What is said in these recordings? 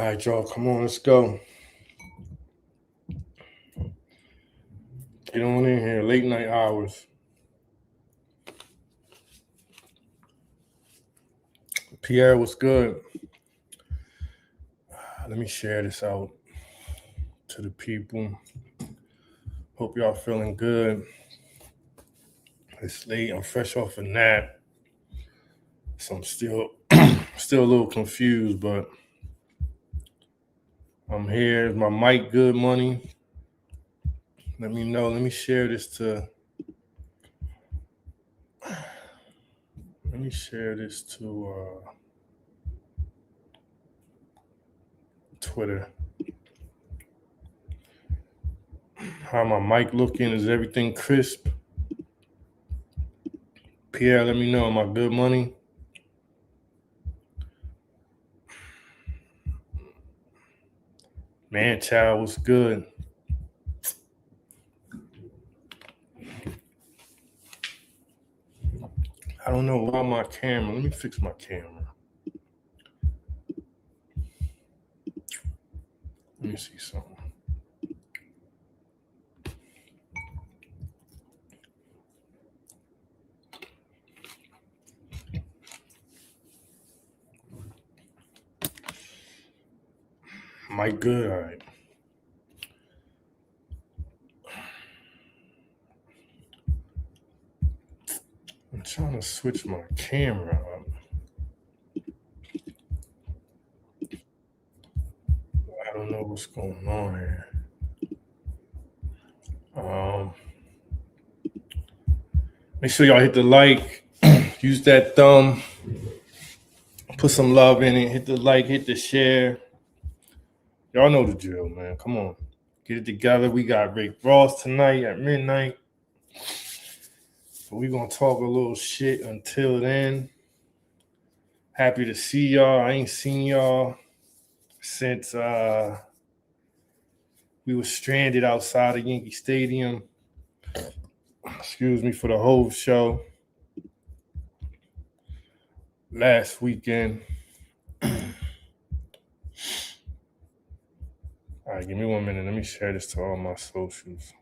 right, y'all, come on, let's go. Get on in here, late night hours. Pierre, what's good? Let me share this out to the people. Hope y'all feeling good. It's late. I'm fresh off a nap, so I'm still a little confused, but I'm here. Is my mic good, money? Let me know. Let me share this to. Let me share this to Twitter. How my mic looking? Is everything crisp? Pierre, let me know. Am I good, money? Man, child, what's good? I don't know why my camera. Let me fix my camera. Let me see something. Mic good? All right. I'm trying to switch my camera up. I don't know what's going on here. Make sure y'all hit the like. Use that thumb. Put some love in it. Hit the like. Hit the share. Y'all know the drill, man. Come on. Get it together. We got Rick Ross tonight at midnight. So we're going to talk a little shit until then. Happy to see y'all. I ain't seen y'all since we were stranded outside of Yankee Stadium. Excuse me, for the whole show last weekend. All right, give me 1 minute. Let me share this to all my socials.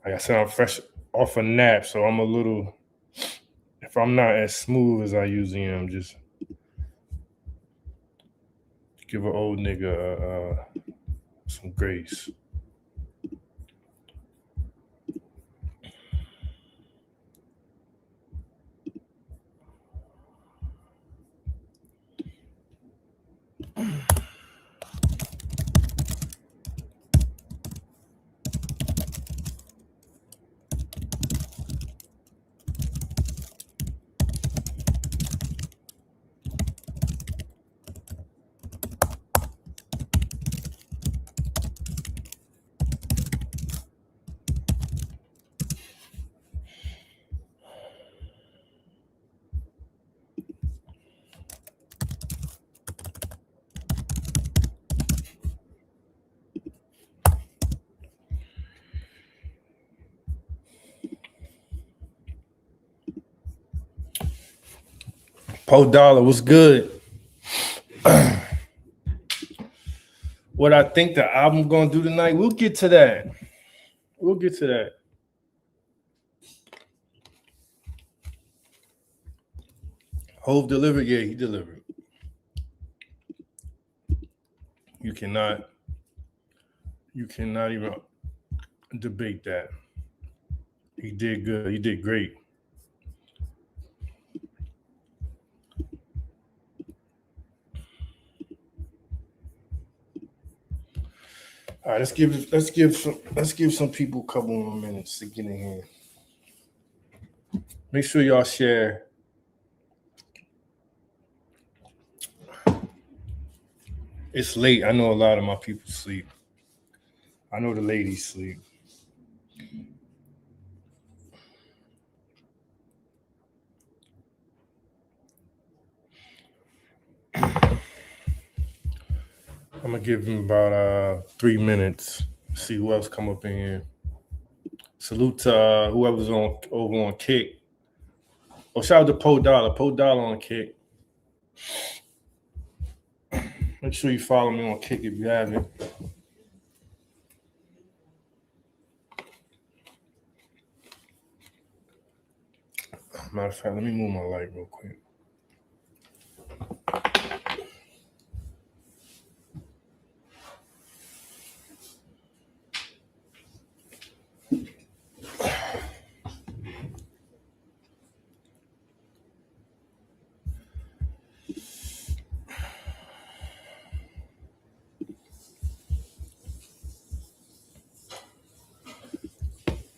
Like I said, I'm fresh off a nap, so I'm a little, if I'm not as smooth as I usually am, just give an old nigga some grace. Po Dollar, what's good? What I think the album gonna do tonight, we'll get to that. Hove delivered, yeah, he delivered. You cannot even debate that. He did good. He did great. All right, let's give some people a couple more minutes to get in here. Make sure y'all share. It's late. I know a lot of my people sleep. I know the ladies sleep. I'm gonna give him about 3 minutes. See who else come up in here. Salute to whoever's over on Kick. Oh, shout out to Po Dollar. Po Dollar on Kick. Make sure you follow me on Kick if you haven't. Matter of fact, let me move my light real quick.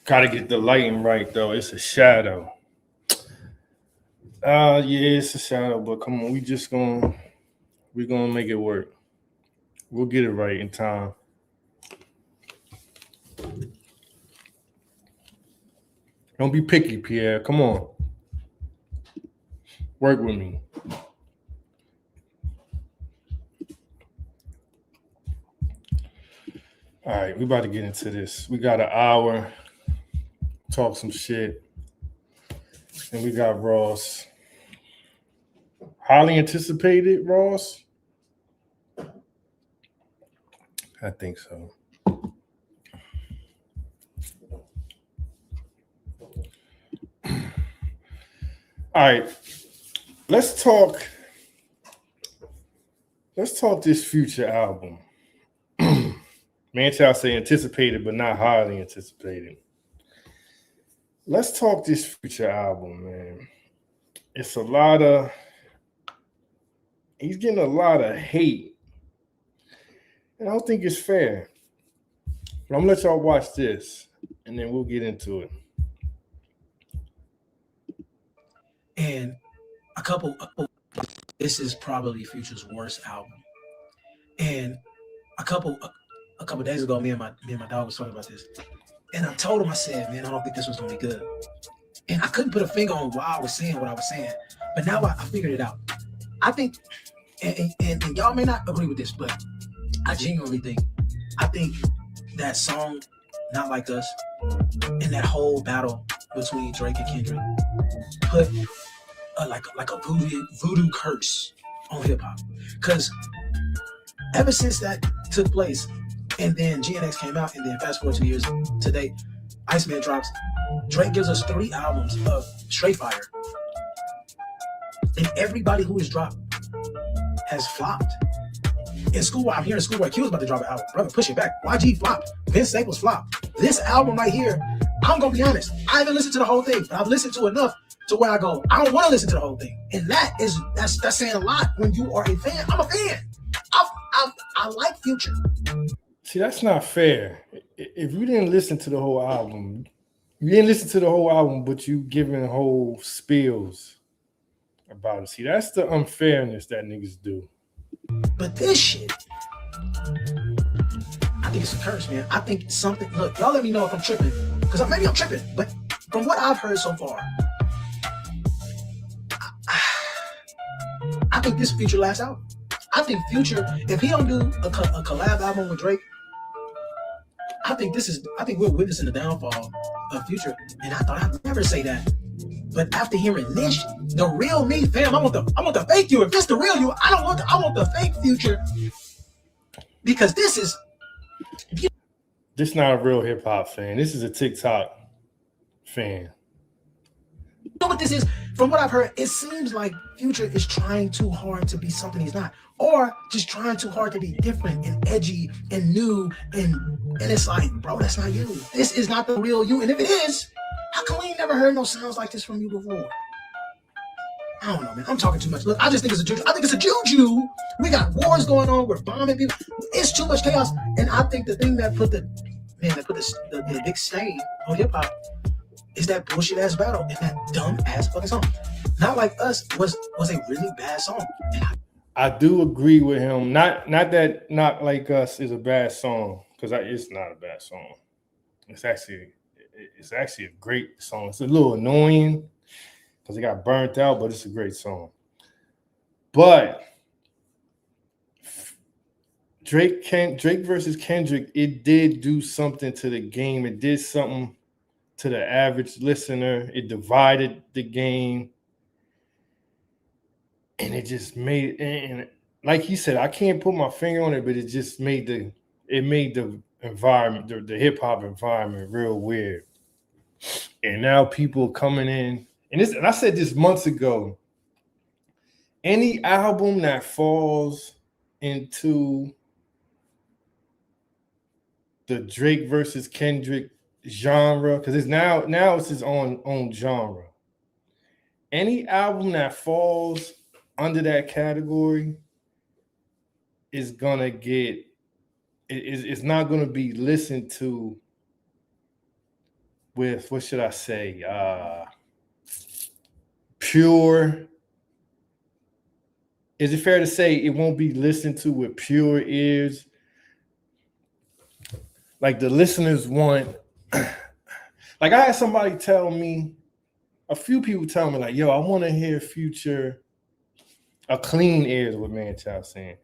Gotta get the lighting right though. It's a shadow. Yeah, it's a shadow, but come on, we're gonna make it work. We'll get it right in time. Don't be picky, Pierre. Come on. Work with me. All right, we about to get into this. We got an hour, talk some shit. And we got Ross. Highly anticipated, Ross? I think so. All right. Let's talk this Future album. Man child say anticipated, but not highly anticipated. Let's talk this Future album, man. It's he's getting a lot of hate. And I don't think it's fair. But I'm gonna let y'all watch this and then we'll get into it. And this is probably Future's worst album. And a couple days ago, me and my dog was talking about this. And I told him, I said, man, I don't think this was gonna be good. And I couldn't put a finger on why I was saying what I was saying. But now I figured it out. I think, and y'all may not agree with this, but I genuinely think that song, Not Like Us, and that whole battle between Drake and Kendrick put like a voodoo curse on hip hop. Because ever since that took place, and then GNX came out, and then fast forward 2 years today, Iceman drops. Drake gives us 3 albums of straight fire, and everybody who has dropped has flopped. In Schoolboy, I'm hearing Schoolboy Q was about to drop an album. Brother, push it back. YG flopped. Vince Staples flopped. This album right here, I'm gonna be honest, I haven't listened to the whole thing, but I've listened to enough to where I go, I don't want to listen to the whole thing. And that's saying a lot when you are a fan. I'm a fan. I like Future. See, that's not fair. If you didn't listen to the whole album, but you giving whole spills about it. See, that's the unfairness that niggas do. But this shit, I think it's a curse, man. I think something. Look, y'all let me know if I'm tripping, because maybe I'm tripping. But from what I've heard so far, I think this Future last album. I think Future, if he don't do a collab album with Drake, I think we're witnessing the downfall of Future. And I thought I'd never say that. But after hearing this, the real me, fam, I want the fake you. If this the real you, I want the fake Future. Because this is not a real hip hop fan. This is a TikTok fan. You know what this is? From what I've heard, it seems like Future is trying too hard to be something he's not. Or just trying too hard to be different and edgy and new. And it's like, bro, that's not you. This is not the real you. And if it is, how come we ain't never heard no sounds like this from you before? I don't know, man. I'm talking too much. Look, I just think it's a juju. I think it's a juju. We got wars going on. We're bombing people. It's too much chaos. And I think the thing that put the big stain on hip hop is that bullshit ass battle and that dumb ass fucking song. Not Like Us was a really bad song. I do agree with him. Not that Not Like Us is a bad song, because it's not a bad song. It's actually a great song. It's a little annoying because it got burnt out, but it's a great song. But Drake versus Kendrick, it did do something to the game. It did something to the average listener. It divided the game. And it just made, and like he said, I can't put my finger on it, but it just made the environment, the hip hop environment, real weird. And now people coming in, and I said this months ago. Any album that falls into the Drake versus Kendrick genre, because it's now it's his own genre. Any album that falls under that category is gonna get it's not gonna be listened to with, what should I say, pure. Is it fair to say it won't be listened to with pure ears? Like the listeners want, like I had somebody tell me, a few people tell me, like, yo, I want to hear Future, a clean ear is what Man-Child saying.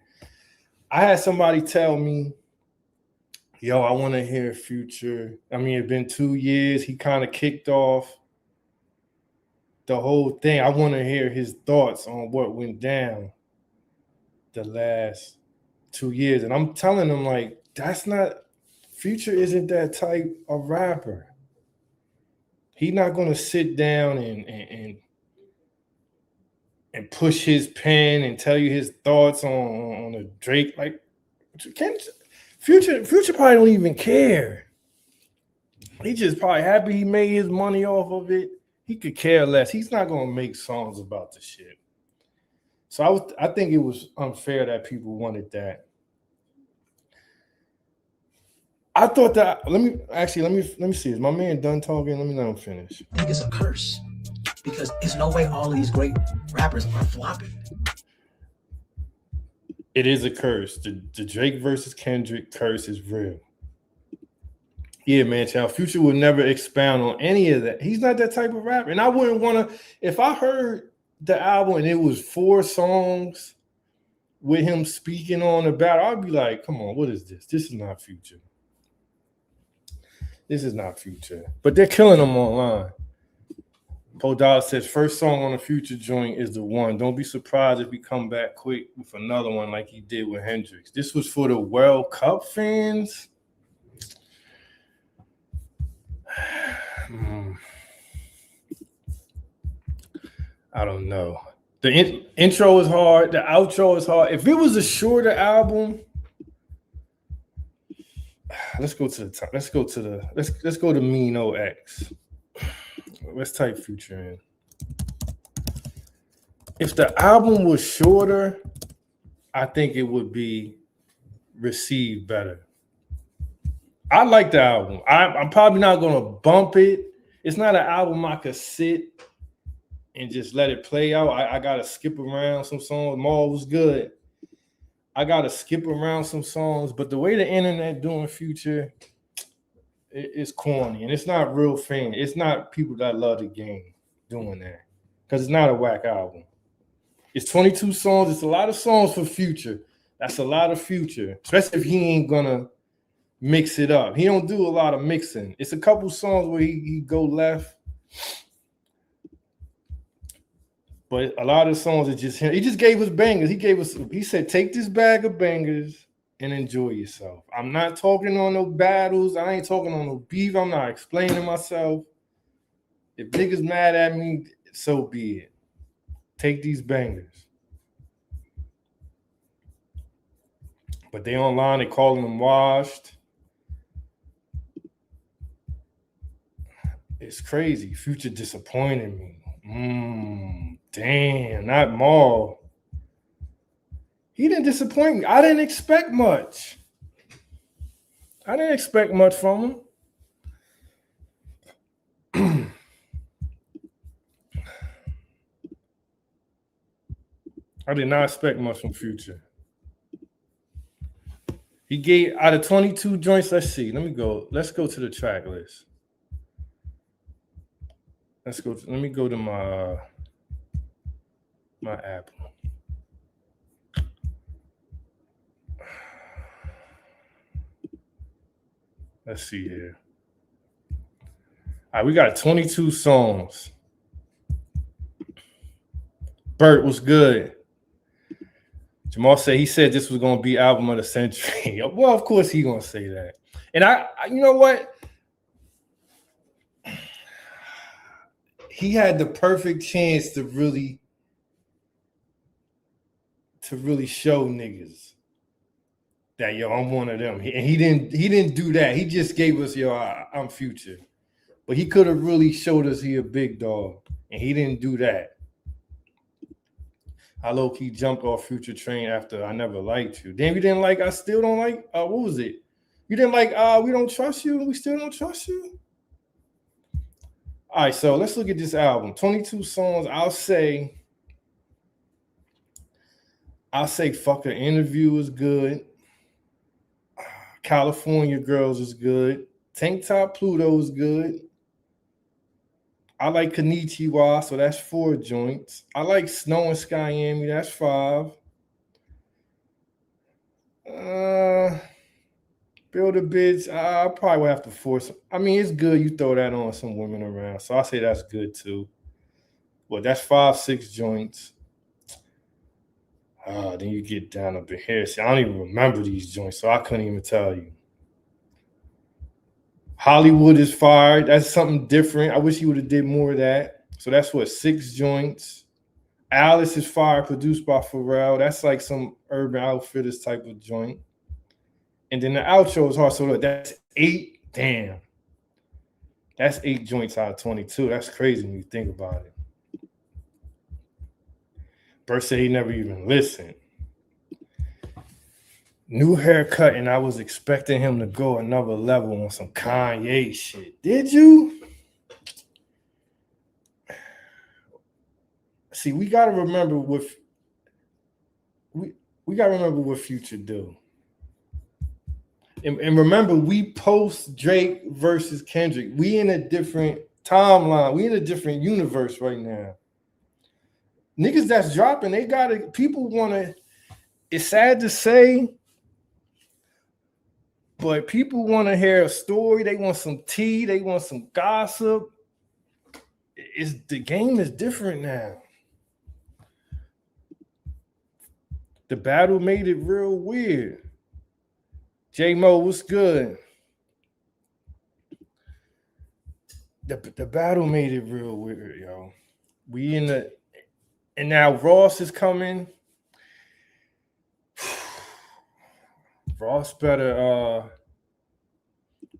I had somebody tell me, yo, I want to hear Future. I mean, it's been 2 years. He kind of kicked off the whole thing. I want to hear his thoughts on what went down the last 2 years. And I'm telling them, like, that's not, Future isn't that type of rapper. He's not going to sit down and push his pen and tell you his thoughts on a Drake. Like, Future probably don't even care. He just probably happy he made his money off of it. He could care less. He's not going to make songs about the shit. So I think it was unfair that people wanted that. I thought that, let me see. Is my man done talking? Let me let him finish. I think it's a curse because there's no way all these great rappers are flopping. It is a curse. The Drake versus Kendrick curse is real. Yeah, Man-Child. Future would never expound on any of that. He's not that type of rapper. And I wouldn't want to, if I heard the album and it was 4 songs with him speaking on the battle, I'd be like, come on, what is this? This is not Future. This is not Future. But they're killing him online. Podollar says, first song on the Future joint is the one. Don't be surprised if we come back quick with another one like he did with Hendrix. This was for the World Cup fans. I don't know. The intro is hard. The outro is hard. If it was a shorter album, let's go to the top. Let's go to Mino X. Let's type Future in. If the album was shorter, I think it would be received better. I like the album. I'm probably not gonna bump it. It's not an album I could sit and just let it play out. I gotta skip around some songs. Maul was good. I gotta skip around some songs, but the way the internet doing Future, it's corny and it's not real fan. It's not people that love the game doing that because it's not a whack album. It's 22 songs. It's a lot of songs for Future. That's a lot of Future, especially if he ain't gonna mix it up. He don't do a lot of mixing. It's a couple songs where he go left. But a lot of songs are just him. He just gave us bangers. He said, take this bag of bangers and enjoy yourself. I'm not talking on no battles. I ain't talking on no beef. I'm not explaining myself. If niggas mad at me, so be it. Take these bangers. But they online, they calling them washed. It's crazy. Future disappointed me. Damn, not Maul. He didn't disappoint me. I didn't expect much. I didn't expect much from him. I did not expect much from Future. He gave, out of 22 joints, let's see. Let's go to the track list. Let me go to my Apple. Let's see here. All right, we got 22 songs. Bert was good. Jamal said he said this was gonna be album of the century. Well, of course he gonna say that. And I you know what? He had the perfect chance to really show niggas that yo, I'm one of them. And he didn't do that. He just gave us yo, I'm Future. But he could have really showed us he a big dog, and he didn't do that. I low-key jumped off Future train after I Never Liked You. Damn, you didn't like I Still Don't Like, what was it? You didn't like We Don't Trust You, We Still Don't Trust You? All right, so let's look at this album. 22 songs. I'll say Fuck An Interview is good. California Girls is good. Tank Top Pluto is good. I like Konnichiwa, so that's 4 joints. I like Snow and Skyami, that's 5. Build a Bitch, I probably would have to force. I mean, it's good. You throw that on some women around, so I say that's good too. Well, that's 5, 6 joints. Then you get down up in here. See, I don't even remember these joints, so I couldn't even tell you. Hollywood is fired. That's something different. I wish he would have did more of that. So that's what, 6 joints. Alice is Fire, produced by Pharrell. That's like some Urban Outfitters type of joint. And then the outro is hard. So look, that's 8. Damn. That's 8 joints out of 22. That's crazy when you think about it. Bert said he never even listened. New haircut, and I was expecting him to go another level on some Kanye shit. Did you? See, we gotta remember what Future do. And remember, we post Drake versus Kendrick. We in a different timeline. We in a different universe right now. Niggas that's dropping, they gotta. People wanna. It's sad to say. But people want to hear a story. They want some tea. They want some gossip. The game is different now. The battle made it real weird. J-Mo, what's good? The battle made it real weird, yo. And now Ross is coming. Ross better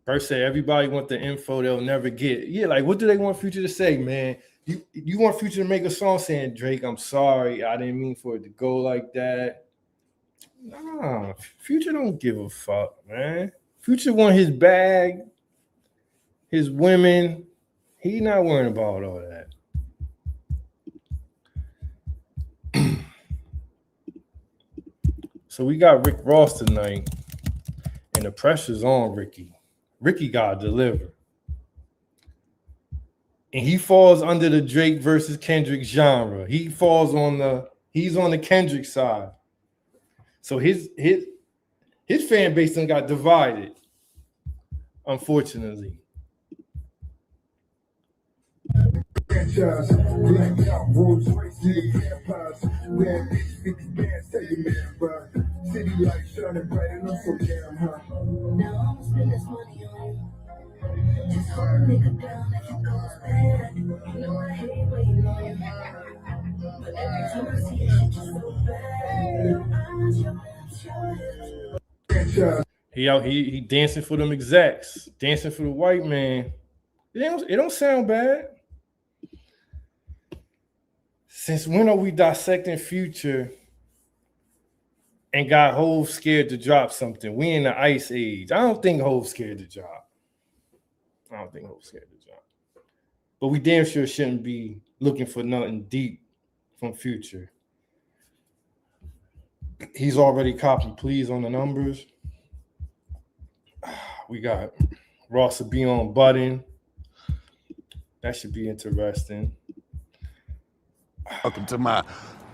first say everybody want the info they'll never get. Yeah, like what do they want Future to say, man? You want Future to make a song saying, Drake, I'm sorry, I didn't mean for it to go like that. Nah, Future don't give a fuck, man. Future want his bag, his women. He not worrying about all that. So we got Rick Ross tonight, and the pressure's on Ricky. Ricky got to deliver. And he falls under the Drake versus Kendrick genre. He's on the Kendrick side. So his fan base done got divided, unfortunately. He dancing for them execs, dancing for the white man. It don't sound bad. Since when are we dissecting Future and got Hov scared to drop something? We in the ice age. I don't think Hov's scared to drop. But we damn sure shouldn't be looking for nothing deep from Future. He's already copping pleas on the numbers. We got Ross to be on Button. That should be interesting. Welcome to my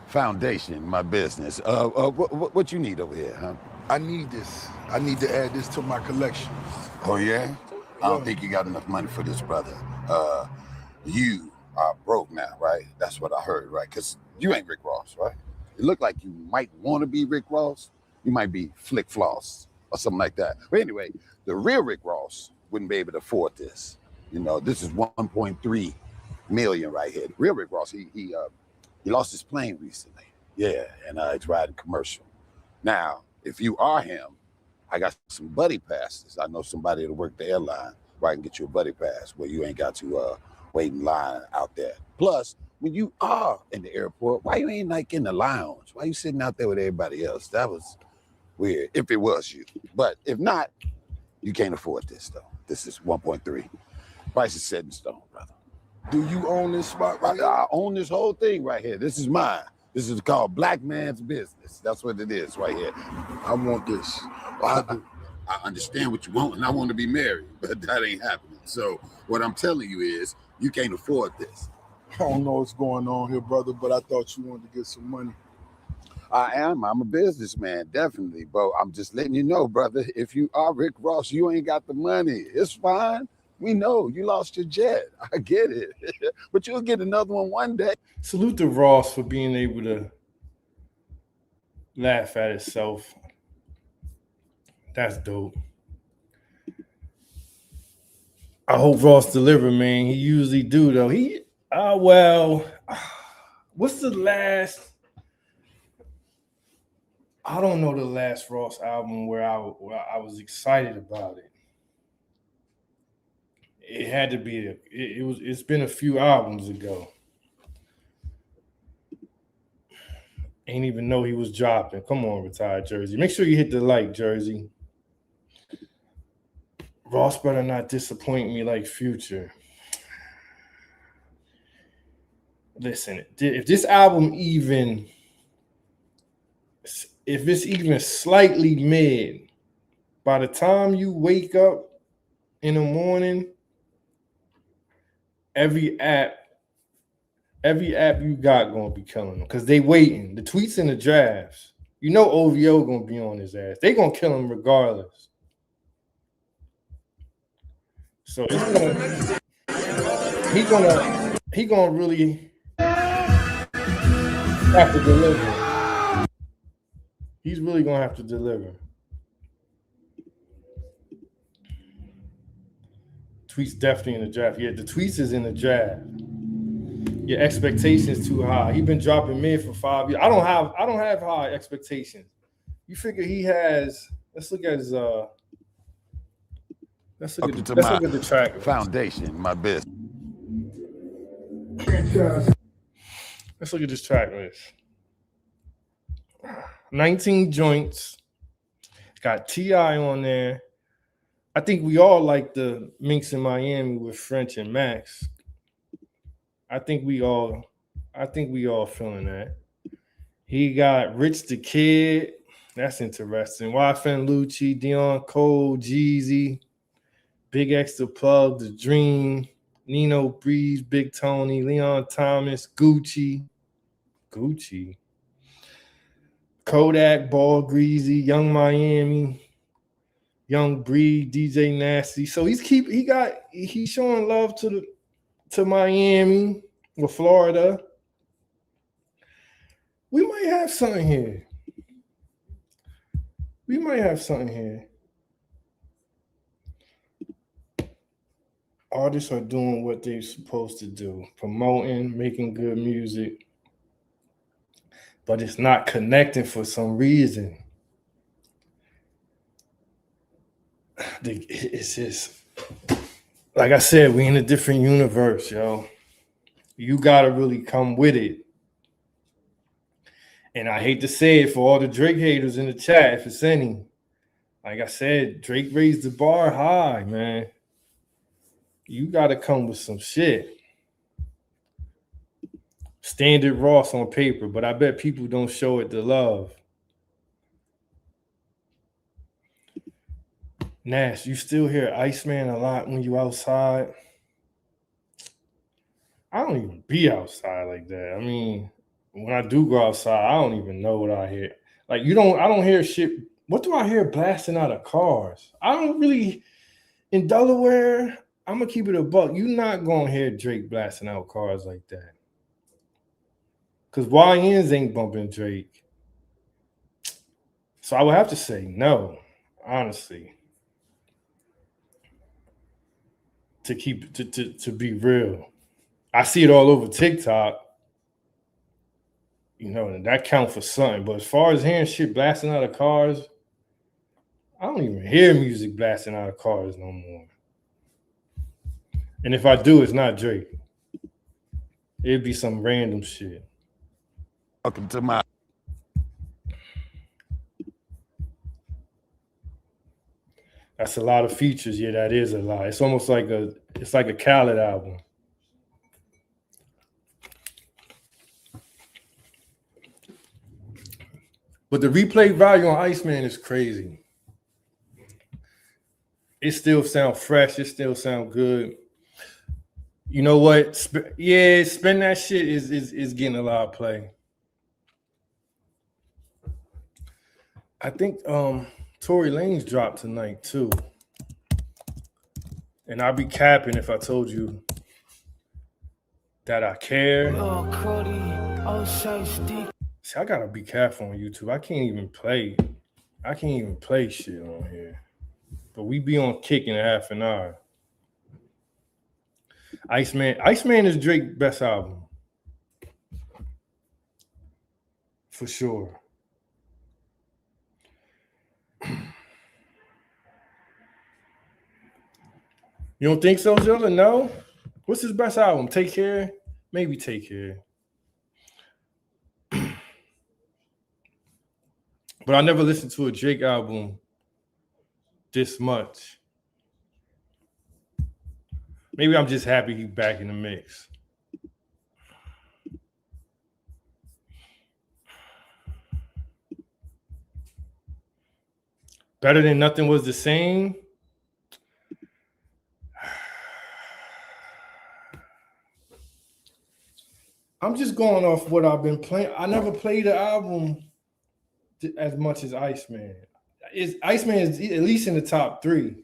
foundation, my business. What you need over here, huh? I need this. I need to add this to my collection. Oh, yeah? I don't think you got enough money for this, brother. You are broke now, right? That's what I heard, right? Because you ain't Rick Ross, right? it looked like you might want to be Rick Ross. You might be Flick Floss or something like that. But anyway, the real Rick Ross wouldn't be able to afford this. You know, this is 1.3 million right here. The real Rick Ross, he lost his plane recently. Yeah, and it's riding commercial. Now, if you are him, I got some buddy passes. I know somebody that'll work the airline where I can get you a buddy pass where you ain't got to wait in line out there. Plus, when you are in the airport, why you ain't like in the lounge? Why you sitting out there with everybody else? That was weird, if it was you. But if not, you can't afford this, though. This is 1.3. Price is set in stone, brother. Do you own this spot right here? I own this whole thing right here. This is mine. This is called Black Man's Business. That's what it is right here. I want this. I do. I understand what you want, and I want to be married, but that ain't happening. So what I'm telling you is you can't afford this. I don't know what's going on here, brother, but I thought you wanted to get some money. I am. I'm a businessman, definitely. But I'm just letting you know, brother, if you are Rick Ross, you ain't got the money. It's fine. We know you lost your jet. I get it. But you'll get another one day. Salute to Ross for being able to laugh at itself. That's dope. I hope Ross deliver, man. He usually do, though. What's the last? I don't know the last Ross album where I was excited about it. It had to be it's been a few albums ago. Ain't even know he was dropping. Come on, Retired Jersey. Make sure you hit the like, Jersey. Ross better not disappoint me like Future. Listen, if this album if it's even slightly mid, by the time you wake up in the morning, every app you got gonna be killing them because they waiting. The tweets and the drafts. You know OVO gonna be on his ass. They gonna kill him regardless. So he gonna really have to deliver. He's really gonna have to deliver. Tweets definitely in the draft. Yeah, the tweets is in the draft. Your expectations too high. He been dropping mid for 5 years. I don't have high expectations. You figure he has. Let's look at his. Let's look at the track. Foundation, my business. Let's look at this track list. 19 joints. Got T.I. on there. I think we all like the Minx in Miami with French and Max. I think we all feeling that. He got Rich the Kid. That's interesting. YFN Lucci, Dion Cole, Jeezy, Big X the Plug, The Dream, Nino Breeze, Big Tony, Leon Thomas, Gucci, Kodak, Ball Greasy, Young Miami, Young Breed, DJ Nasty. So he's showing love to Miami or Florida. We might have something here. Artists are doing what they're supposed to do, promoting, making good music, but it's not connecting for some reason. It's just, like I said, we in a different universe, yo. You gotta really come with it. And I hate to say it for all the Drake haters in the chat, if it's any. Like I said, Drake raised the bar high, man. You gotta come with some shit. Standard Ross on paper, but I bet people don't show it the love. Nash, you still hear Iceman a lot when you outside? I don't even be outside like that. I mean, when I do go outside, I don't even know what I hear. Like, I don't hear shit. What do I hear blasting out of cars? I don't really, in Delaware, I'm going to keep it a buck. You're not going to hear Drake blasting out cars like that. Because YNs ain't bumping Drake. So I would have to say no, honestly. To be real. I see it all over TikTok. You know, and that count for something. But as far as hearing shit blasting out of cars, I don't even hear music blasting out of cars no more. And if I do, it's not Drake. It'd be some random shit. Welcome to my. That's a lot of features. Yeah, that is a lot. It's almost like a Khaled album. But the replay value on Iceman is crazy. It still sounds fresh. It still sounds good. You know what? Spin that shit is getting a lot of play. I think Tory Lanez dropped tonight too. And I'd be capping if I told you that I care. See, I gotta be careful on YouTube. I can't even play shit on here. But we be on kick in half an hour. Iceman is Drake's best album. For sure. You don't think so, Zilla? No? What's his best album? Take Care? Maybe Take Care. But I never listened to a Drake album this much. Maybe I'm just happy he's back in the mix. Better Than Nothing Was the Same. I'm just going off what I've been playing. I never played the album as much as Iceman. Iceman is at least in the top 3.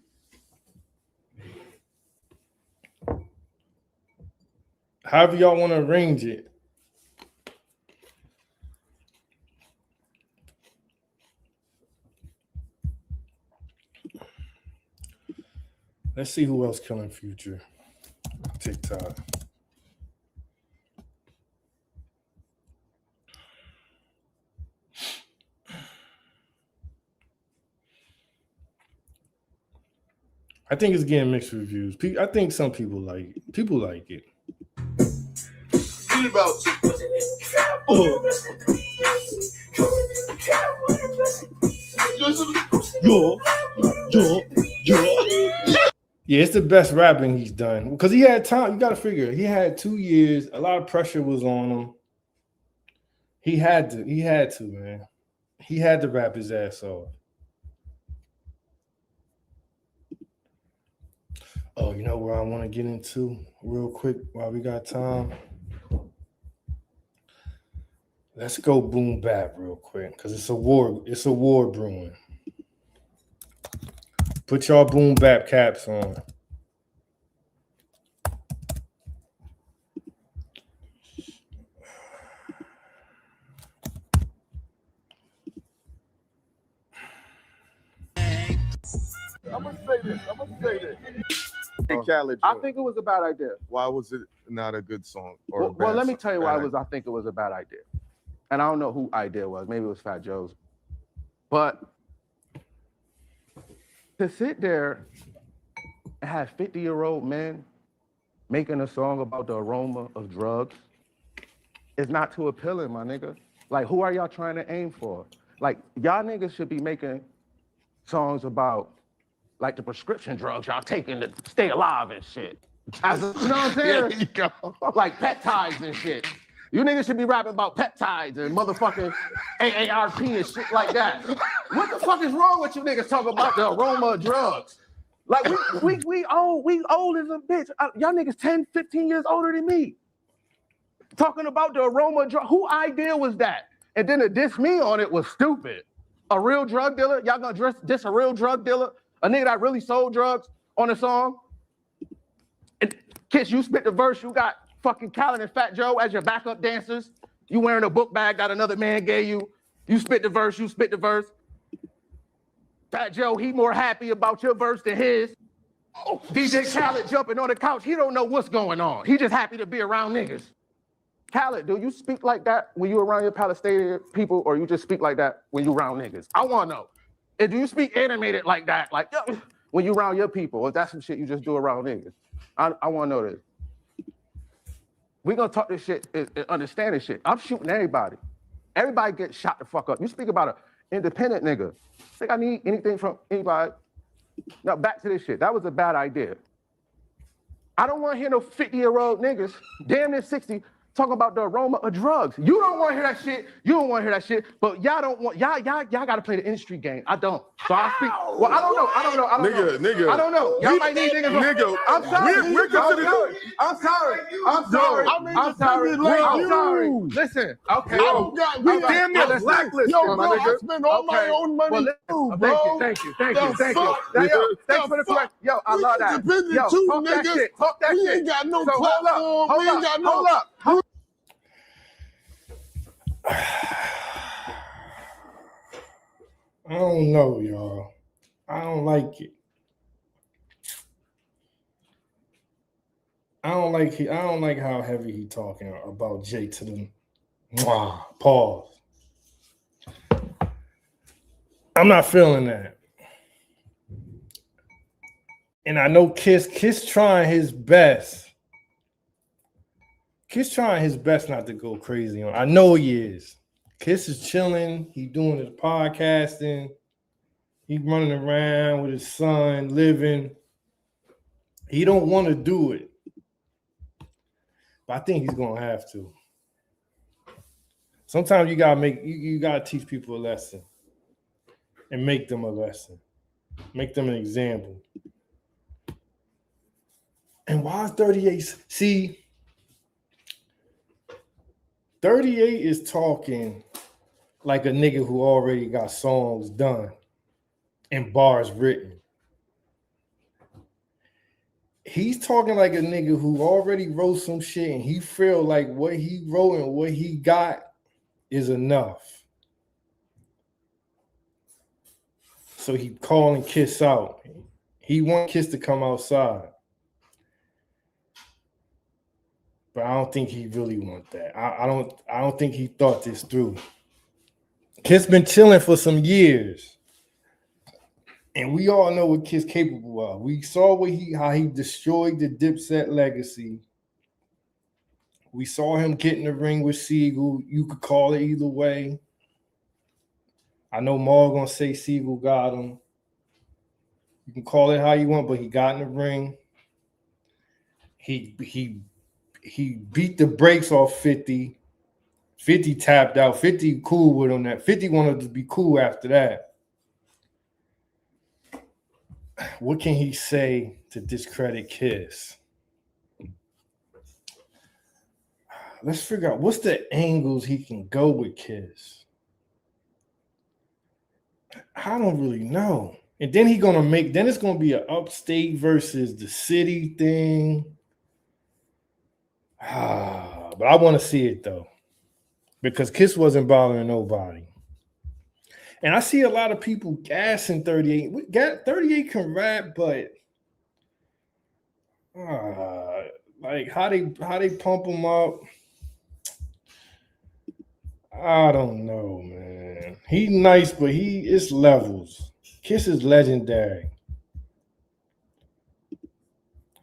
However y'all want to arrange it. Let's see who else killing Future. TikTok. I think it's getting mixed reviews. I think some people like it. People like it. Yeah, it's the best rapping he's done because he had time. You got to figure he had 2 years. A lot of pressure was on him. He had to, man. He had to rap his ass off. Oh, you know where I want to get into real quick while we got time? Let's go boom bap real quick because it's a war brewing. Put y'all boom bap caps on. I'm gonna say this. I think it was a bad idea. Why was it not a good song? Well, let me tell you why I think it was a bad idea. And I don't know who idea was. Maybe it was Fat Joe's. But to sit there and have 50-year-old men making a song about the aroma of drugs is not too appealing, my nigga. Like, who are y'all trying to aim for? Like, y'all niggas should be making songs about like the prescription drugs y'all taking to stay alive and shit. You know what I'm saying? There you go. Like peptides and shit. You niggas should be rapping about peptides and motherfucking AARP and shit like that. What the fuck is wrong with you niggas talking about the aroma of drugs? Like we old as a bitch. Y'all niggas 10, 15 years older than me. Talking about the aroma of drugs. Who idea was that? And then to diss me on it was stupid. A real drug dealer? Y'all gonna diss a real drug dealer? A nigga that really sold drugs on a song? And Kiss, you spit the verse, you got fucking Khaled and Fat Joe as your backup dancers. You wearing a book bag that another man gave you. You spit the verse, Fat Joe, he more happy about your verse than his. DJ Khaled jumping on the couch, he don't know what's going on. He just happy to be around niggas. Khaled, do you speak like that when you around your Palestinian people, or you just speak like that when you around niggas? I want to know. And do you speak animated like that, like when you around your people, or that's some shit you just do around niggas? I want to know this. We gonna talk this shit and understand this shit. I'm shooting everybody. Everybody gets shot the fuck up. You speak about an independent nigga. Think I need anything from anybody? Now back to this shit. That was a bad idea. I don't want to hear no 50-year-old niggas, damn near 60, talking about the aroma of drugs. You don't want to hear that shit. You don't want to hear that shit. But y'all don't want. Y'all got to play the industry game. I don't. So I speak. Well, I don't know. Nigga. I don't know. Y'all might need niggas. Nigga. I'm sorry. We're considered. I'm sorry. I'm sorry. Listen. Okay. We damn near blacklisted. Yo, my bro, I nigga. spend all my own money too, bro. Thank you. The fuck? Thanks for the correct. Yo, I love that. Independent Yo, too, talk that niggas. shit. Talk that We shit. ain't got no So platform. We ain't got no. Hold up. I don't know, y'all. I don't like it. I don't like how heavy he talking about Jay to them. Pause. I'm not feeling that. And I know Kiss trying his best. Kiss trying his best not to go crazy on. I know he is. Kiss is chilling. He doing his podcasting. He running around with his son, living. He don't want to do it. But I think he's gonna have to. Sometimes you gotta teach people a lesson and make them a lesson. Make them an example. And why is 38? See, 38 is talking like a nigga who already got songs done and bars written. He's talking like a nigga who already wrote some shit and he feel like what he wrote and what he got is enough. So he calling Kiss out. He want Kiss to come outside. But I don't think he really want that. I don't think he thought this through. Kiss been chilling for some years. And we all know what Kiss capable of. We saw how he destroyed the Dipset legacy. We saw him get in the ring with Siegel. You could call it either way. I know Maul gonna say Siegel got him. You can call it how you want, but he got in the ring. He beat the brakes off 50. 50 tapped out. 50 cool with him. That 50 wanted to be cool after that. What can he say to discredit Kiss? Let's figure out what's the angles he can go with Kiss. I don't really know. And then it's gonna be an upstate versus the city thing. But I want to see it though, because Kiss wasn't bothering nobody. And I see a lot of people gassing 38. 38 can rap, but like how they pump him up, I don't know, man. He nice, but it's levels. Kiss is legendary.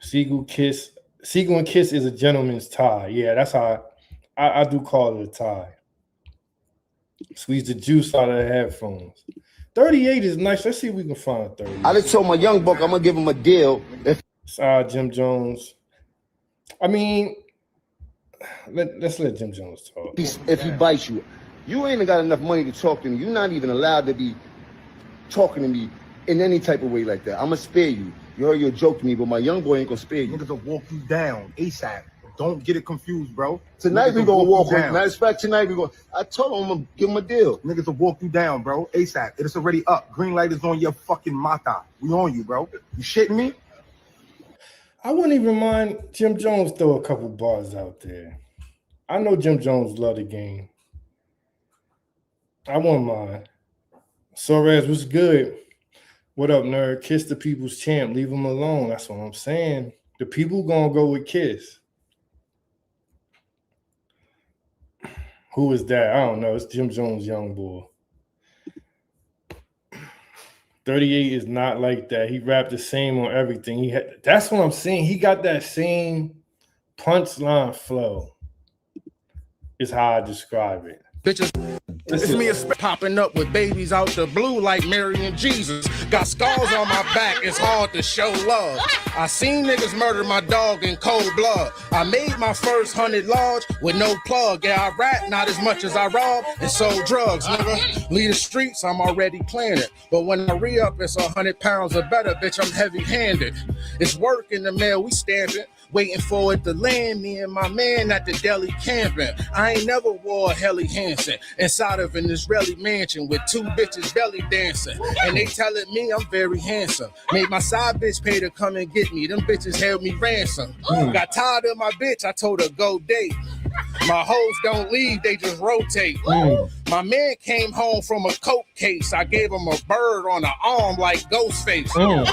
Siegel and Kiss is a gentleman's tie. Yeah, that's how I do call it a tie. Squeeze the juice out of the headphones. 38 is nice. Let's see if we can find a 38. I just told my young buck I'm gonna give him a deal. Jim Jones. I mean, let's let Jim Jones talk. If he bites you, you ain't got enough money to talk to me. You're not even allowed to be talking to me in any type of way like that. I'm gonna spare you. You heard your joke to me, but my young boy ain't gonna spare you. Niggas will walk you down ASAP. Don't get it confused, bro. Tonight we gonna walk him. Matter of fact, tonight we gonna. I told him I'm gonna give him a deal. Niggas will walk you down, bro. ASAP. It is already up. Green light is on your fucking mata. We on you, bro. You shitting me? I wouldn't even mind Jim Jones throw a couple bars out there. I know Jim Jones love the game. I wouldn't mind. Sorez was good. What up, nerd? Kiss the people's champ. Leave him alone. That's what I'm saying. The people gonna go with Kiss. Who is that? I don't know. It's Jim Jones' young boy. 38 is not like that. He rapped the same on everything. That's what I'm saying. He got that same punchline flow. Is how I describe it. Bitches, it's me popping up with babies out the blue like Mary and Jesus. Got scars on my back, it's hard to show love. I seen niggas murder my dog in cold blood. I made my first 100 large with no plug. Yeah, I rap not as much as I rob and sold drugs, nigga. Leave the streets, I'm already planning. But when I re-up, it's 100 pounds or better, bitch, I'm heavy-handed. It's work in the mail, we stamping. Waiting for it to land, me and my man at the deli camping. I ain't never wore a Helly Hansen inside of an Israeli mansion with 2 bitches belly dancing. And they telling me I'm very handsome. Made my side bitch pay to come and get me. Them bitches held me ransom. Got tired of my bitch, I told her go date. My hoes don't leave, they just rotate. My man came home from a coke case. I gave him a bird on the arm like Ghostface.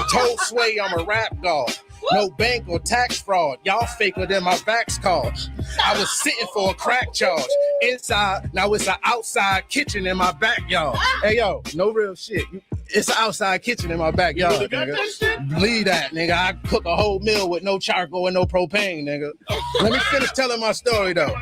Told Sway I'm a rap dog. No bank or tax fraud. Y'all faker than my vax card. I was sitting for a crack charge. Inside, now it's an outside kitchen in my backyard. Hey, yo, no real shit. It's an outside kitchen in my backyard, nigga. Believe that, nigga. I cook a whole meal with no charcoal and no propane, nigga. Let me finish telling my story, though.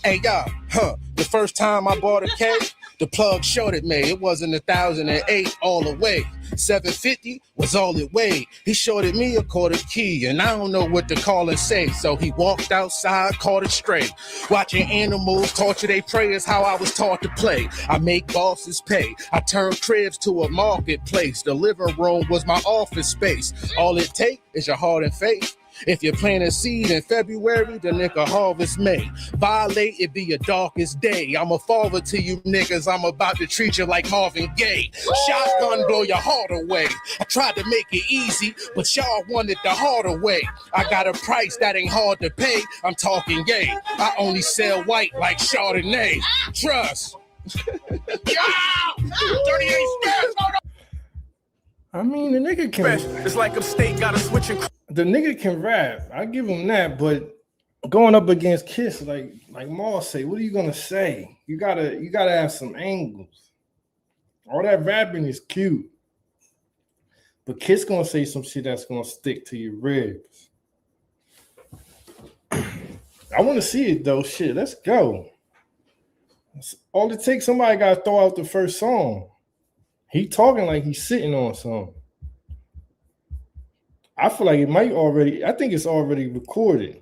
Hey, y'all, the first time I bought a cake, the plug showed it me. It wasn't 1,008 all the way. 750 was all it weighed. He shorted me a quarter key, and I don't know what to call and say. So he walked outside, caught it straight. Watching animals torture their prey is how I was taught to play. I make bosses pay. I turn cribs to a marketplace. The living room was my office space. All it take is your heart and faith. If you plant a seed in February, the nigga harvest May. Violate, it be your darkest day. I'm a father to you niggas. I'm about to treat you like Marvin Gaye. Shotgun blow your heart away. I tried to make it easy, but y'all wanted the harder way. I got a price that ain't hard to pay. I'm talking gay. I only sell white like Chardonnay. Trust. 38 steps. I mean, the nigga can. It's like upstate got a switching. The nigga can rap. I give him that, but going up against Kiss, like Maul say, what are you gonna say? You gotta have some angles. All that rapping is cute, but Kiss gonna say some shit that's gonna stick to your ribs. I want to see it though. Shit, let's go. That's all it takes. Somebody gotta throw out the first song. He talking like he's sitting on something. I feel like it might already. I think it's already recorded.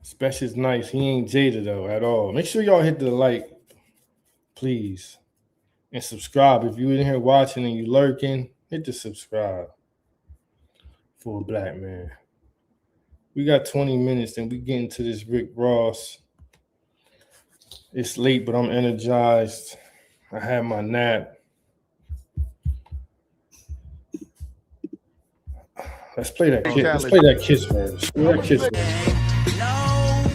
Special's nice. He ain't Jada though at all. Make sure y'all hit the like, please, and subscribe. If you in here watching and you lurking, hit the subscribe for a black man. We got 20 minutes and we get into this Rick Ross. It's late, but I'm energized. I had my nap. Let's play that Kiss. Let's play that Kiss verse. That Kiss verse.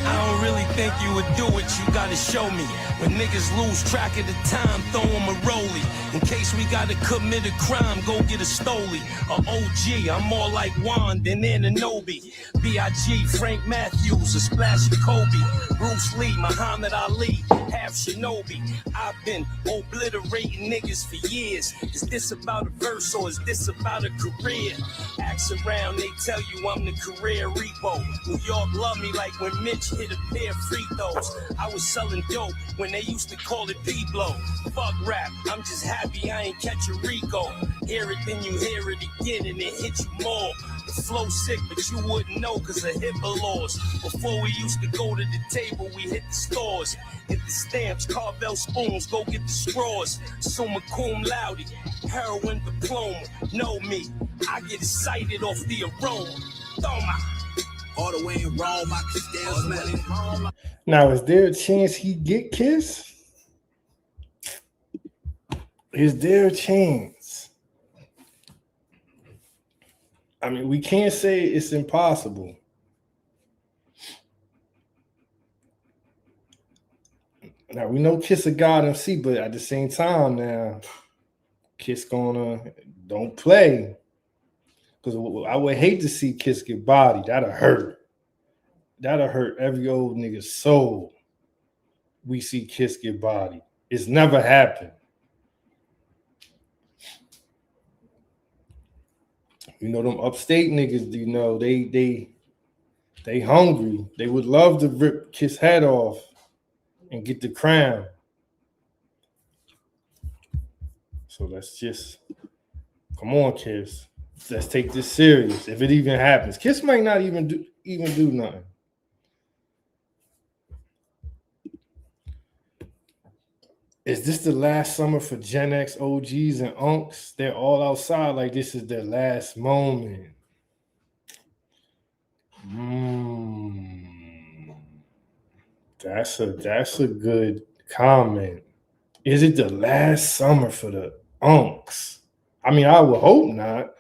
I don't really think you would do it, you gotta show me. When niggas lose track of the time, throw them a rollie. In case we gotta commit a crime, go get a Stoli. A OG, I'm more like Juan than Ananobi. B.I.G., Frank Matthews, a splash of Kobe. Bruce Lee, Muhammad Ali, half Shinobi. I've been obliterating niggas for years. Is this about a verse or is this about a career? Ask around, they tell you I'm the career repo. New York love me like when Mitch hit a pair of free throws. I was selling dope when they used to call it P-blow. Fuck rap, I'm just happy I ain't catch a Rico. Hear it, then you hear it again and it hits you more. The flow sick, but you wouldn't know cause of HIPAA laws. Before we used to go to the table, we hit the stores. Hit the stamps, Carvel spoons, go get the straws. Summa cum laude, heroin diploma. Know me, I get excited off the aroma. Thoma. All the way in Rome, I kiss down. Now, is there a chance he get Kiss? Is there a chance? I mean, we can't say it's impossible. Now we know Kiss a God MC, but at the same time, now Kiss don't play, because I would hate to see Kiss get bodied. That'll hurt. That'll hurt every old nigga's soul. We see Kiss get bodied. It's never happened. You know, them upstate niggas, you know, they hungry. They would love to rip Kiss head off and get the crown. So let's just, come on, Kiss. Let's take this serious. If it even happens, Kiss might not even do nothing. Is this the last summer for Gen X OGs and unks? They're all outside like this is their last moment. That's a good comment. Is it the last summer for the unks? I mean, I would hope not.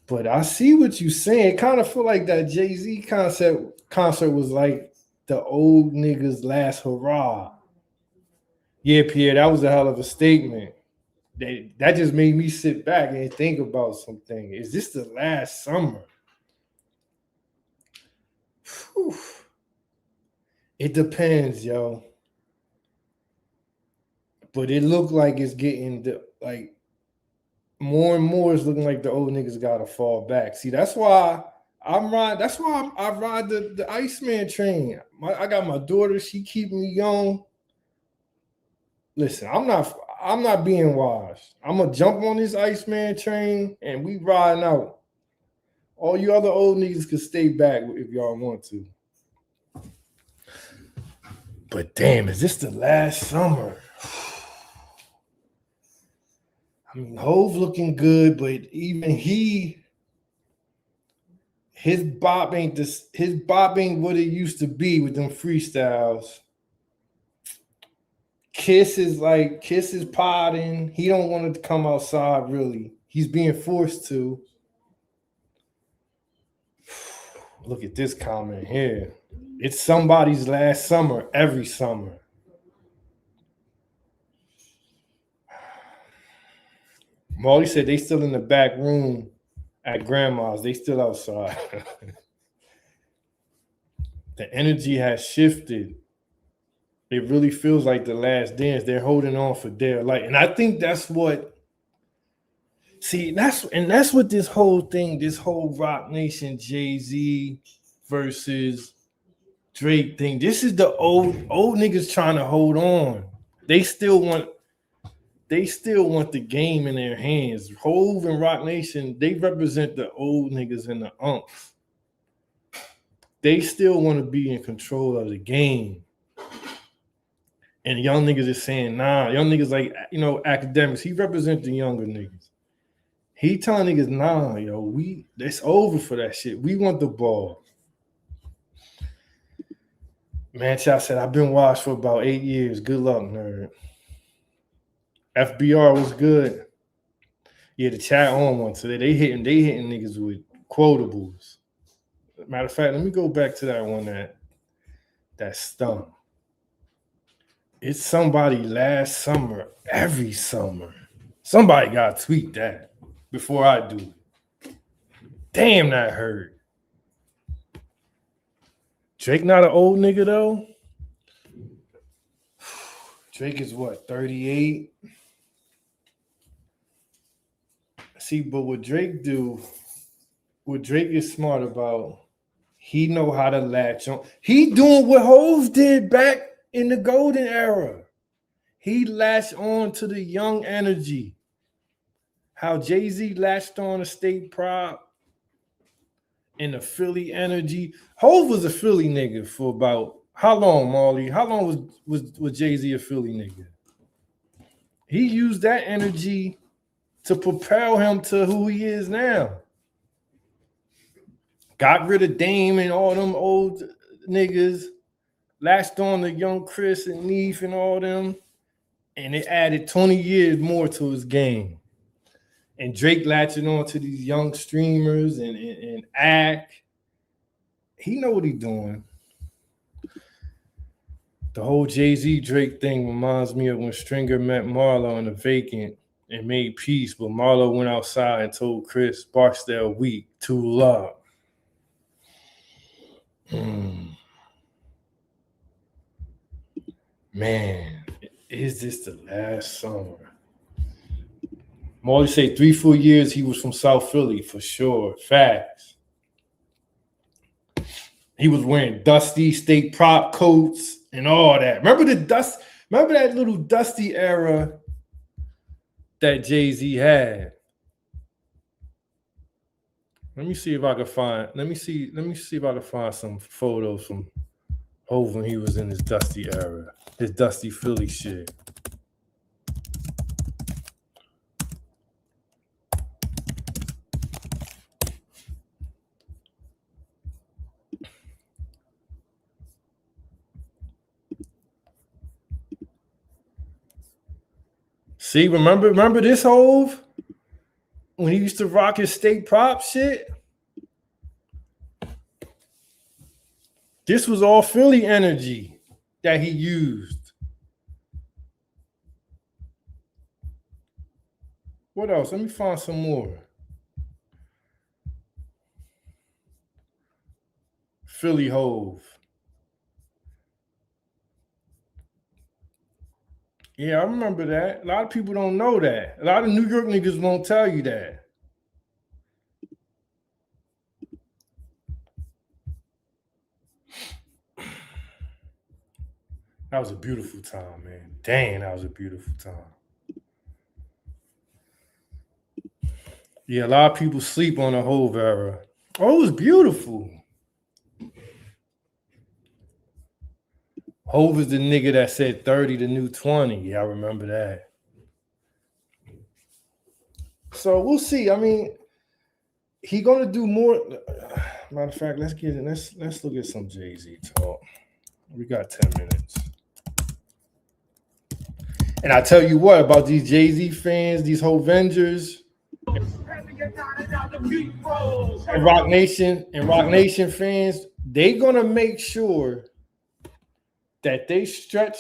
But I see what you're saying. It kind of feel like that Jay-Z concert was like the old niggas' last hurrah. Yeah, Pierre, that was a hell of a statement. That just made me sit back and think about something. Is this the last summer? Whew. It depends, yo. But it looked like it's getting more and more. It's looking like the old niggas gotta fall back. See, that's why I ride the Iceman train. I got my daughter. She keep me young. Listen, I'm not being washed. I'm gonna jump on this Iceman train and we riding out. All you other old niggas can stay back if y'all want to. But damn, is this the last summer? I mean, Hove looking good, but even his bop ain't what it used to be with them freestyles. Kiss is potting. He don't want to come outside really. He's being forced to. Look at this comment here. It's somebody's last summer every summer. Molly said they still in the back room at grandma's. They still outside. The energy has shifted. It really feels like the last dance. They're holding on for dear life. And I think that's what, that's what this whole thing, this whole Rock Nation Jay-Z versus Drake thing. This is the old niggas trying to hold on. They still want the game in their hands. Hove and Rock Nation, they represent the old niggas and the unks. They still want to be in control of the game. And young niggas is saying, nah. Young niggas like, academics. He represents the younger niggas. He telling niggas, nah, yo, it's over for that shit. We want the ball. Man, Chop said, I've been washed for about 8 years. Good luck, nerd. FBR was good. Yeah, the chat on one today. They hitting niggas with quotables. Matter of fact, let me go back to that one that stung. It's somebody last summer, every summer. Somebody got to tweet that before I do it. Damn, that hurt. Drake not an old nigga, though? Drake is what, 38? See, but what Drake is smart about, he know how to latch on. He doing what Hove did back in the golden era. He latched on to the young energy. How Jay-Z latched on to State Prop and the Philly energy. Hove was a Philly nigga for about, how long, Marley? How long was Jay-Z a Philly nigga? He used that energy to propel him to who he is now. Got rid of Dame and all them old niggas. Latched on to young Chris and Neef and all them. And it added 20 years more to his game. and Drake latching on to these young streamers and act. He know what he doing. The whole Jay-Z Drake thing reminds me of when Stringer met Marlo in the Vacant and made peace, but Marlo went outside and told Chris Barksdale weak, too love. Man, is this the last summer? Marley say 3-4 years he was from South Philly for sure. Facts. He was wearing dusty state prop coats and all that. Remember that little dusty era that Jay-Z had? Let me see if I can find some photos from Hov when he was in his dusty era. His dusty Philly shit. See, remember this Hov? When he used to rock his state prop shit? This was all Philly energy that he used. What else? Let me find some more. Philly Hov. Yeah, I remember that. A lot of people don't know that. A lot of New York niggas won't tell you that. That was a beautiful time, man. Dang, that was a beautiful time. Yeah, a lot of people sleep on the Hov era. Oh, it was beautiful. Hov is the nigga that said 30 the new 20. Yeah, I remember that. So we'll see. I mean, he gonna do more. Matter of fact, let's look at some Jay-Z talk. We got 10 minutes. And I tell you what about these Jay-Z fans, these Hovengers, and Rock Nation fans, they gonna make sure that they stretch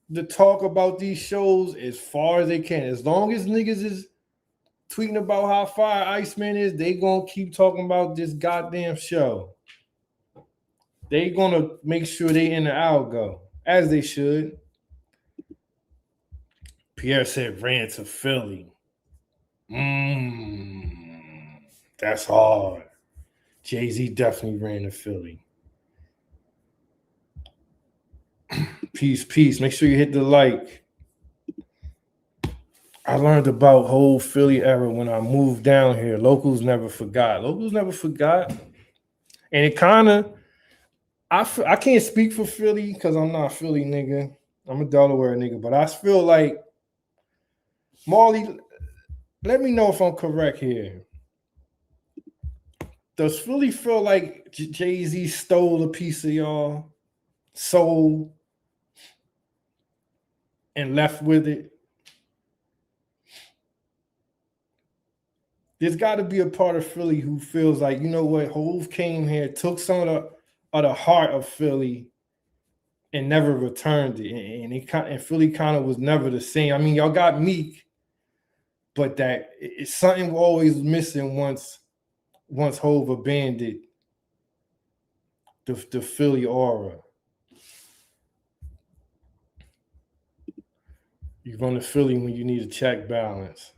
the talk about these shows as far as they can. As long as niggas is tweeting about how fire Iceman is, they gonna keep talking about this goddamn show. They gonna make sure they in the algo, as they should. Pierre said ran to Philly. That's hard. Jay-Z definitely ran to Philly. Peace. Make sure you hit the like. I learned about whole Philly era when I moved down here. Locals never forgot. And it kind of, I can't speak for Philly because I'm not a Philly nigga. I'm a Delaware nigga. But I feel like, Marley, let me know if I'm correct here. Does Philly feel like Jay-Z stole a piece of y'all soul and left with it? There's got to be a part of Philly who feels like, you know what, Hov came here, took some of the heart of Philly and never returned it. And Philly kind of was never the same. I mean, y'all got Meek, but that it's something always missing once Hov abandoned the Philly aura. You run to Philly when you need a check balance.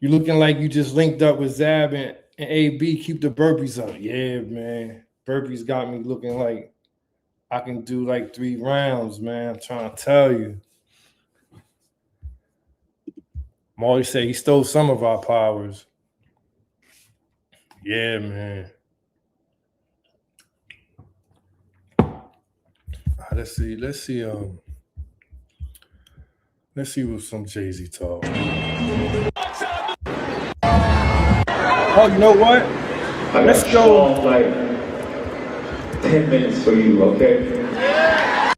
You looking like you just linked up with Zab and AB. Keep the burpees up. Yeah, man. Burpees got me looking like I can do like 3 rounds, man. I'm trying to tell you. Marley said he stole some of our powers. Yeah, man. Let's see what some Jay-Z talk. Oh, you know what? Let's go. Like 10 minutes for you, okay?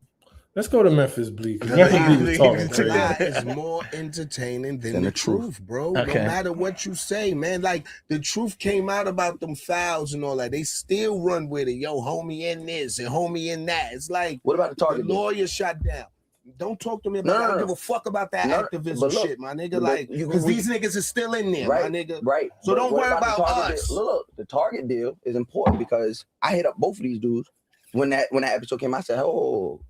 Let's go to Memphis Bleek. Memphis Bleek was talking The lie crazy. is more entertaining than the truth, bro. No matter what you say, man. Like, the truth came out about them fouls and all that. They still run with it. Yo, homie in this and homie in that. It's like, what about the target? The lawyer shot down. Don't talk to me about I don't give a fuck about that activism shit, my nigga. Like, because these niggas is still in there, my nigga. Right. So don't worry about us. Look, the target deal is important because I hit up both of these dudes when that episode came out. I said, oh,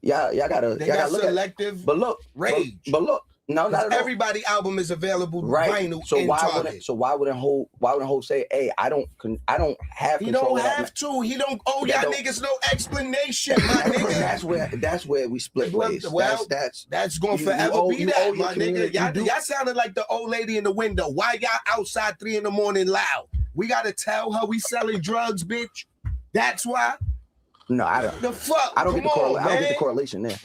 y'all gotta look selective at, but look, rage. But look, no, not at all. Everybody album is available vinyl. So why wouldn't Hov say, hey, I don't have control. He don't have to. He don't owe y'all niggas no explanation, my nigga. That's where we split ways. Well, that's gonna forever be that, my nigga. Y'all sounded like the old lady in the window. Why y'all outside 3 a.m. loud? We gotta tell her we selling drugs, bitch. That's why. No, I don't. The fuck? I don't get the correlation there.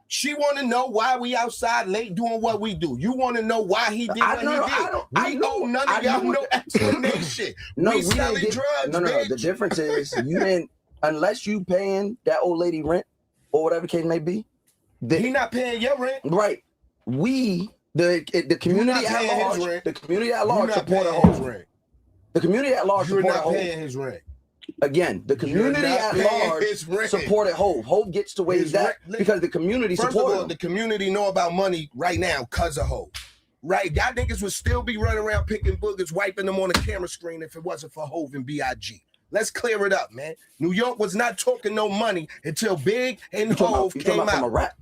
She want to know why we outside late doing what we do. You want to know why he did what he did. We owe none of y'all no explanation. We selling drugs, bitch. The difference is you didn't, unless you paying that old lady rent or whatever case may be. He not paying your rent. Right. The community at large, the community at large supported Hov. The community at large supported Hov. You're not paying his rent. Again, the community at large supported Hov. Hov gets to where he's at because the community supported him. First of all, the community know about money right now because of Hov. Right? Y'all niggas would still be running around picking boogers, wiping them on the camera screen if it wasn't for Hov and B.I.G. Let's clear it up, man. New York was not talking no money until Big and Hov came out.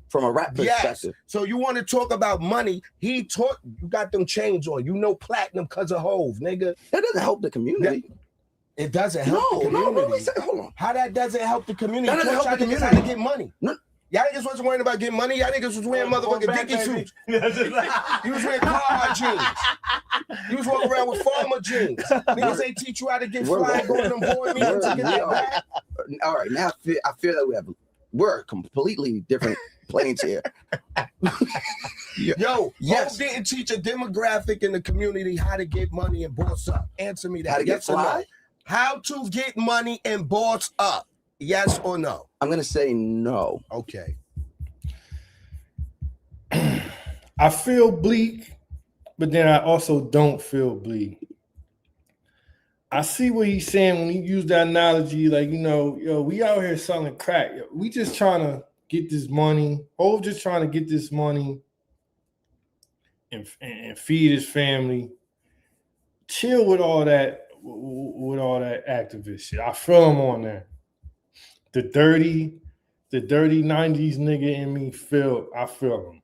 From a rap perspective. Yes. So you want to talk about money? You got them chains on. You know platinum because of Hov, nigga. That doesn't help the community. It doesn't help the community. Hold on. How that doesn't help the community? That doesn't help the community. How to get money? No. Y'all niggas wasn't worrying about getting money. Y'all niggas was wearing motherfucking Dickie suits. You was wearing Carhartt jeans. You was walking around with farmer jeans. Niggas ain't teach you how to get fly and go to them board meetings to get that back. All right, now I feel that we're completely different planes here. Yo, Hov didn't teach a demographic in the community how to get money and boss up. Answer me that. How to get fly? No? How to get money and boss up? Yes or no? I'm gonna say no. Okay. I feel Bleek, but then I also don't feel Bleek. I see what he's saying when he used that analogy, like, we out here selling crack. We just trying to get this money. Hov just trying to get this money and feed his family. Chill with all that activist shit. I feel him on that. The dirty 90s nigga in me I feel him.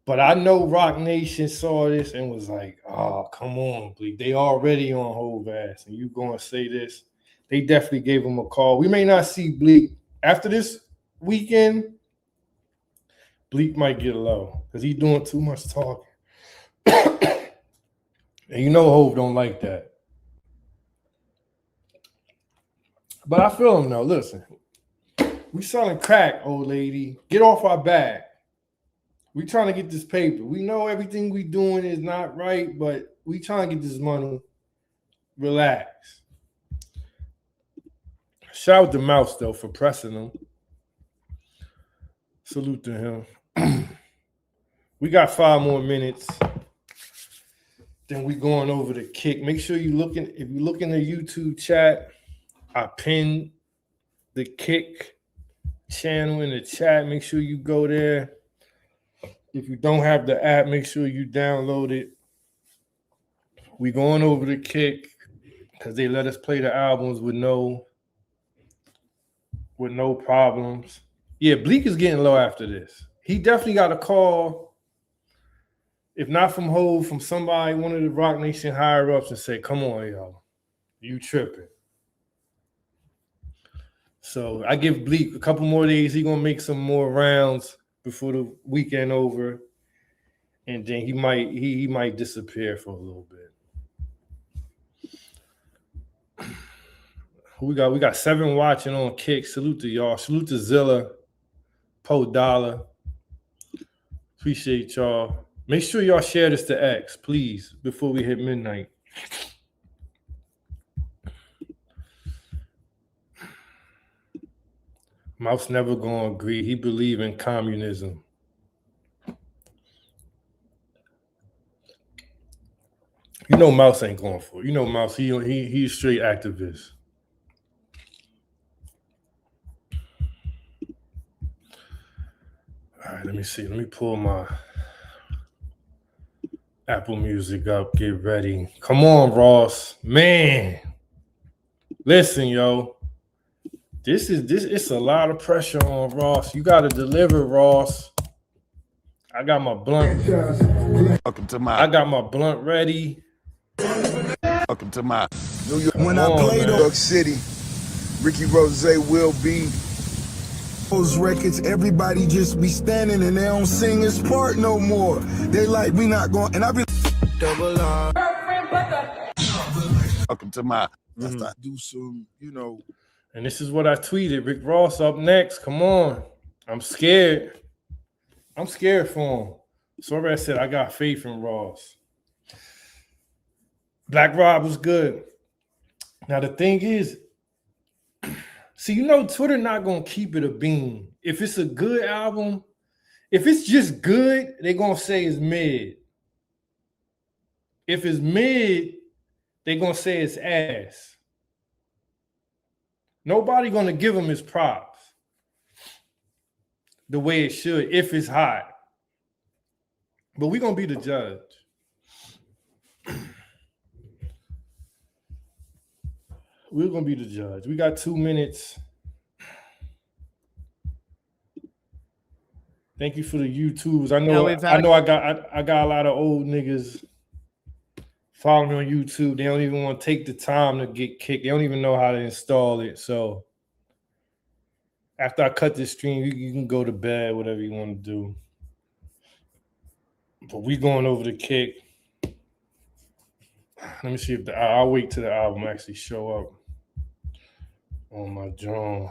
But I know Rock Nation saw this and was like, oh, come on, Bleek. They already on Hov ass, and you gonna say this. They definitely gave him a call. We may not see Bleek after this weekend. Bleek might get low because he's doing too much talking. And Hov don't like that. But I feel him though. Listen, we selling crack, old lady. Get off our back. We trying to get this paper. We know everything we doing is not right, but we trying to get this money. Relax. Shout out to Mouse though for pressing him. Salute to him. We got 5 more minutes. Then we going over the kick. Make sure if you look in the YouTube chat, I pinned the kick channel in the chat. Make sure you go there. If you don't have the app, make sure you download it. We going over the kick because they let us play the albums with no problems. Yeah, Bleek is getting low after this. He definitely got a call, if not from Hov, from somebody, one of the Rock Nation higher ups, and say, come on, y'all. You tripping. So I give Bleek a couple more days. He gonna make some more rounds before the weekend over, and then he might disappear for a little bit. We got 7 watching on Kick. Salute to y'all. Salute to Zilla, Po Dollar. Appreciate y'all. Make sure y'all share this to X, please, before we hit midnight. Mouse never gonna agree. He believe in communism. You know Mouse ain't going for it. You know Mouse, he's a straight activist. All right, let me see. Let me pull my Apple Music up. Get ready. Come on, Ross. Man. Listen, yo. This it's a lot of pressure on Ross. You gotta deliver, Ross. I got my blunt. Welcome to my. I got my blunt ready. Welcome to my. New York. When I played New York City, Ricky Rose will be. Those records, everybody just be standing and they don't sing his part no more. They like, we not going, and I be double R. Welcome to my. Do some, you know. And this is what I tweeted. Rick Ross up next. Come on. I'm scared. I'm scared for him. Sorry I said I got faith in Ross. Black Rob was good. Now the thing is, see, you know, Twitter not gonna keep it a bean. If it's a good album, if it's just good, they're gonna say it's mid. If it's mid, they're gonna say it's ass. Nobody gonna give him his props the way it should if it's hot. But we're gonna be the judge. We're gonna be the judge. We got 2 minutes. Thank you for the YouTubes. I know I got a lot of old niggas following me on YouTube. They don't even want to take the time to get kicked. They don't even know how to install it. So after I cut this stream, you can go to bed, whatever you want to do. But we going over the kick. Let me see if I'll wait till the album actually show up on my drum.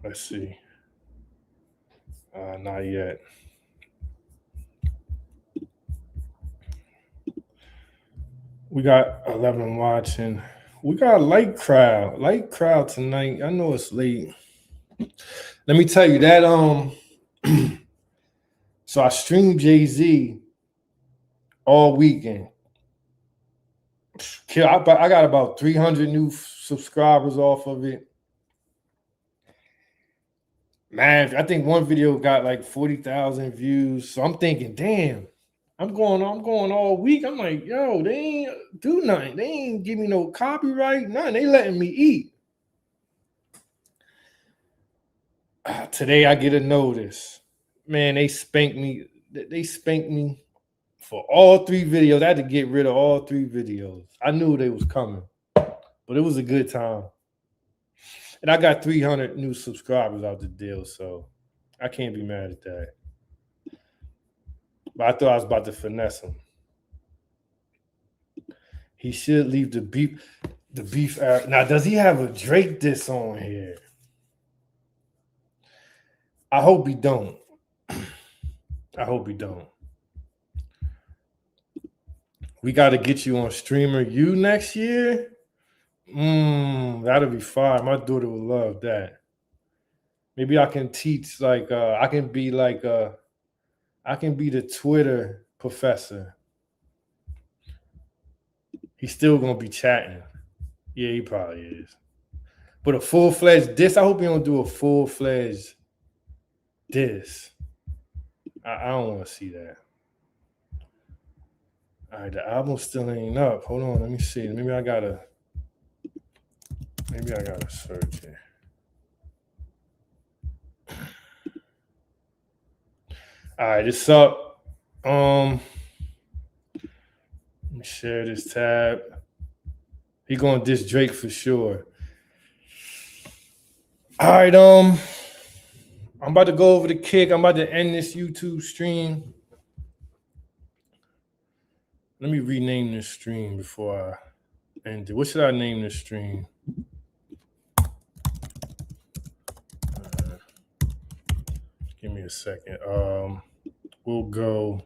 Let's see. Not yet. We got 11 watching. We got a light crowd tonight. I know it's late. Let me tell you that so I streamed Jay-Z all weekend. I got about 300 new subscribers off of it. Man, I think one video got like 40,000 views. So I'm thinking, damn, I'm going all week. I'm like, yo, they ain't do nothing. They ain't give me no copyright, nothing. They letting me eat. Today I get a notice. Man, they spanked me. They spanked me for all 3 videos. I had to get rid of all 3 videos. I knew they was coming, but it was a good time. And I got 300 new subscribers out the deal, so I can't be mad at that. But I thought I was about to finesse him. He should leave the beef out. Now, does he have a Drake diss on here? I hope he don't. I hope he don't. We got to get you on Streamer U next year. That'll be fire. My daughter would love that. Maybe I can teach I can be the Twitter professor. He's still gonna be chatting. Yeah, he probably is. But a full-fledged diss, I hope he don't do a full-fledged diss. I don't want to see that. All right, the album still ain't up. Hold on, let me see. Maybe I gotta search it. All right, it's up. Let me share this tab. He gonna diss Drake for sure. All right, I'm about to go over the kick. I'm about to end this YouTube stream. Let me rename this stream before I end it. What should I name this stream? Give me a second. We'll go.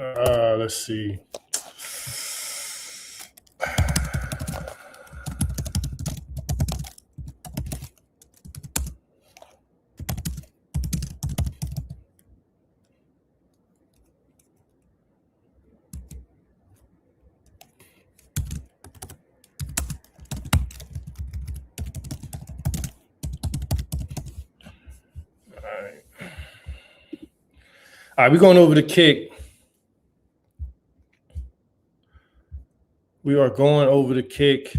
Let's see. All right, we're going over the kick. We are going over the kick.